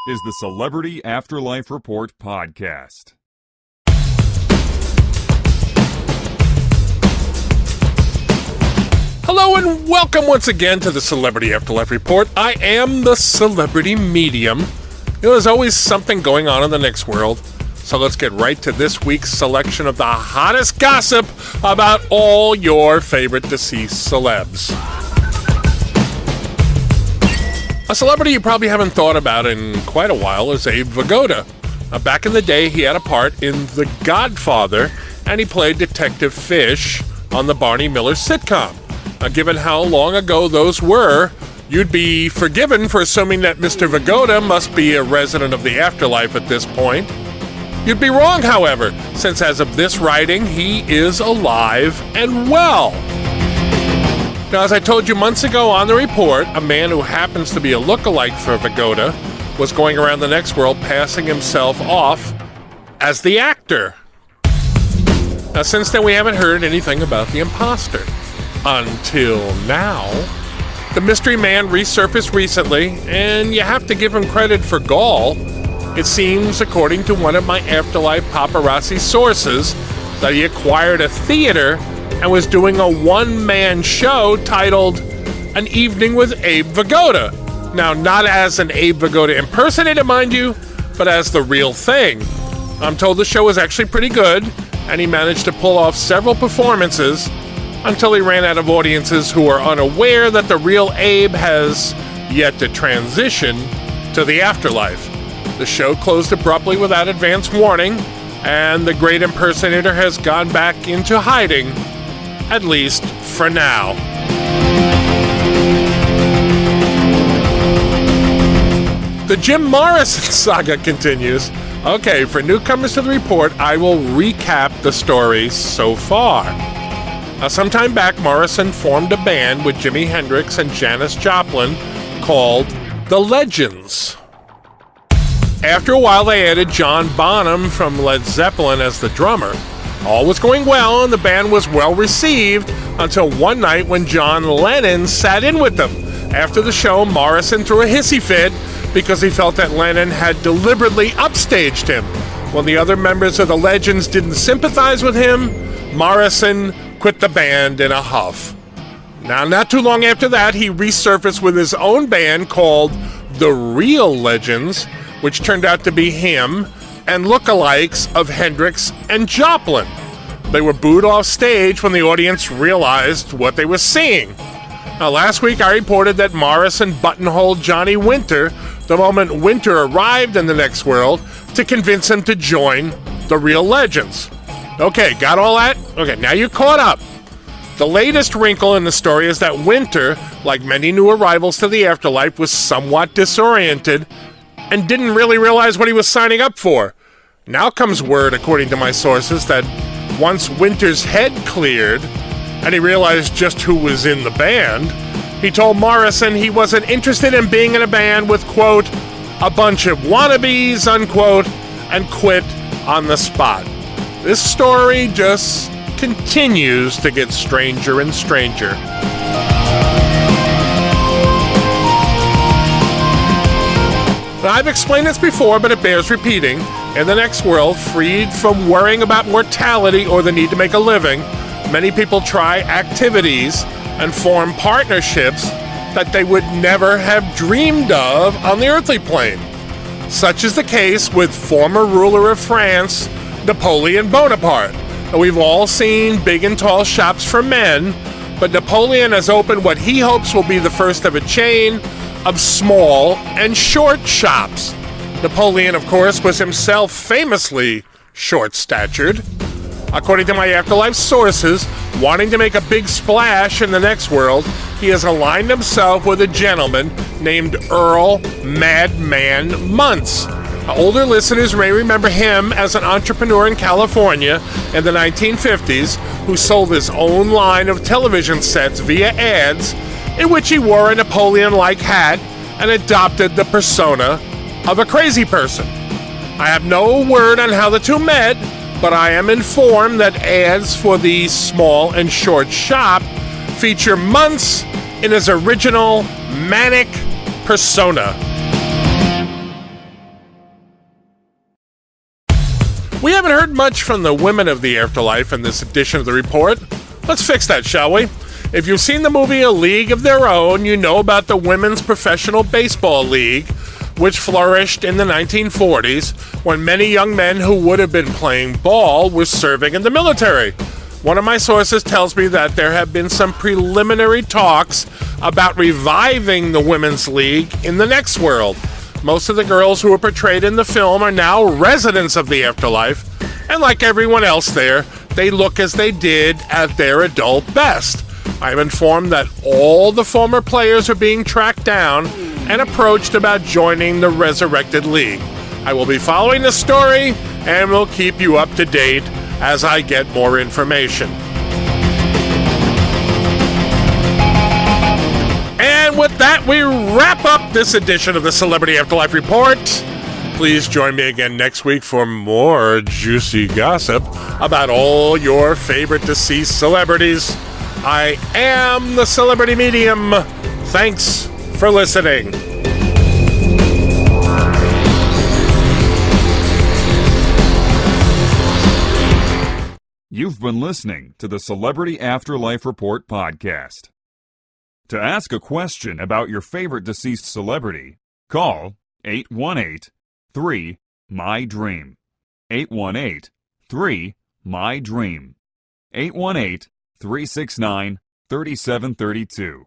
is the Celebrity Afterlife Report podcast. Hello and welcome once again to the Celebrity Afterlife Report. I am the celebrity medium. There's always something going on in the next world. So let's get right to this week's selection of the hottest gossip about all your favorite deceased celebs. A celebrity you probably haven't thought about in quite a while is Abe Vigoda. Back in the day, he had a part in The Godfather, and he played Detective Fish on the Barney Miller sitcom. Given how long ago those were, you'd be forgiven for assuming that Mr. Vigoda must be a resident of the afterlife at this point. You'd be wrong, however, since as of this writing, he is alive and well. Now, as I told you months ago on the report, a man who happens to be a look-alike for Vigoda was going around the next world passing himself off as the actor. Now, since then, we haven't heard anything about the imposter. Until now. The mystery man resurfaced recently, and you have to give him credit for gall. It seems, according to one of my Afterlife paparazzi sources, that he acquired a theater and was doing a one-man show titled An Evening with Abe Vigoda. Now, not as an Abe Vigoda impersonator, mind you, but as the real thing. I'm told the show was actually pretty good, and he managed to pull off several performances until he ran out of audiences who are unaware that the real Abe has yet to transition to the afterlife. The show closed abruptly without advance warning, and the great impersonator has gone back into hiding, at least for now. The Jim Morrison saga continues. Okay, for newcomers to the report, I will recap the story so far. Sometime back, Morrison formed a band with Jimi Hendrix and Janis Joplin called The Legends. After a while, they added John Bonham from Led Zeppelin as the drummer. All was going well, and the band was well received until one night when John Lennon sat in with them. After the show, Morrison threw a hissy fit because he felt that Lennon had deliberately upstaged him. When the other members of the Legends didn't sympathize with him, Morrison quit the band in a huff. Now, not too long after that, he resurfaced with his own band called The Real Legends, which turned out to be him and lookalikes of Hendrix and Joplin. They were booed off stage when the audience realized what they were seeing. Now, last week I reported that Morrison buttonholed Johnny Winter the moment Winter arrived in the next world to convince him to join The Real Legends. Okay, got all that? Okay, now you're caught up. The latest wrinkle in the story is that Winter, like many new arrivals to the afterlife, was somewhat disoriented and didn't really realize what he was signing up for. Now comes word, according to my sources, that once Winter's head cleared and he realized just who was in the band, he told Morrison he wasn't interested in being in a band with, quote, a bunch of wannabes, unquote, and quit on the spot. This story just continues to get stranger and stranger. Now, I've explained this before, but it bears repeating. In the next world, freed from worrying about mortality or the need to make a living, many people try activities and form partnerships that they would never have dreamed of on the earthly plane. Such is the case with former ruler of France, Napoleon Bonaparte. Now, we've all seen big and tall shops for men, but Napoleon has opened what he hopes will be the first of a chain of small and short shops. Napoleon, of course, was himself famously short-statured. According to my Afterlife sources, wanting to make a big splash in the next world, he has aligned himself with a gentleman named Earl Madman Muntz. Older listeners may remember him as an entrepreneur in California in the 1950s who sold his own line of television sets via ads in which he wore a Napoleon-like hat and adopted the persona of a crazy person. I have no word on how the two met, but I am informed that ads for the small and short shop feature Muntz in his original manic persona. We haven't heard much from the women of the afterlife in this edition of the report. Let's fix that, shall we? If you've seen the movie A League of Their Own, you know about the Women's Professional Baseball League, which flourished in the 1940s when many young men who would have been playing ball were serving in the military. One of my sources tells me that there have been some preliminary talks about reviving the Women's League in the next world. Most of the girls who were portrayed in the film are now residents of the afterlife, and like everyone else there, they look as they did at their adult best. I'm informed that all the former players are being tracked down and approached about joining the resurrected league. I will be following the story and will keep you up to date as I get more information. And with that, we wrap up this edition of the Celebrity Afterlife Report. Please join me again next week for more juicy gossip about all your favorite deceased celebrities. I am the Celebrity Medium. Thanks for listening. You've been listening to the Celebrity Afterlife Report podcast. To ask a question about your favorite deceased celebrity, call 818-3-MY-DREAM. 818-3-MY-DREAM. 818-369-3732.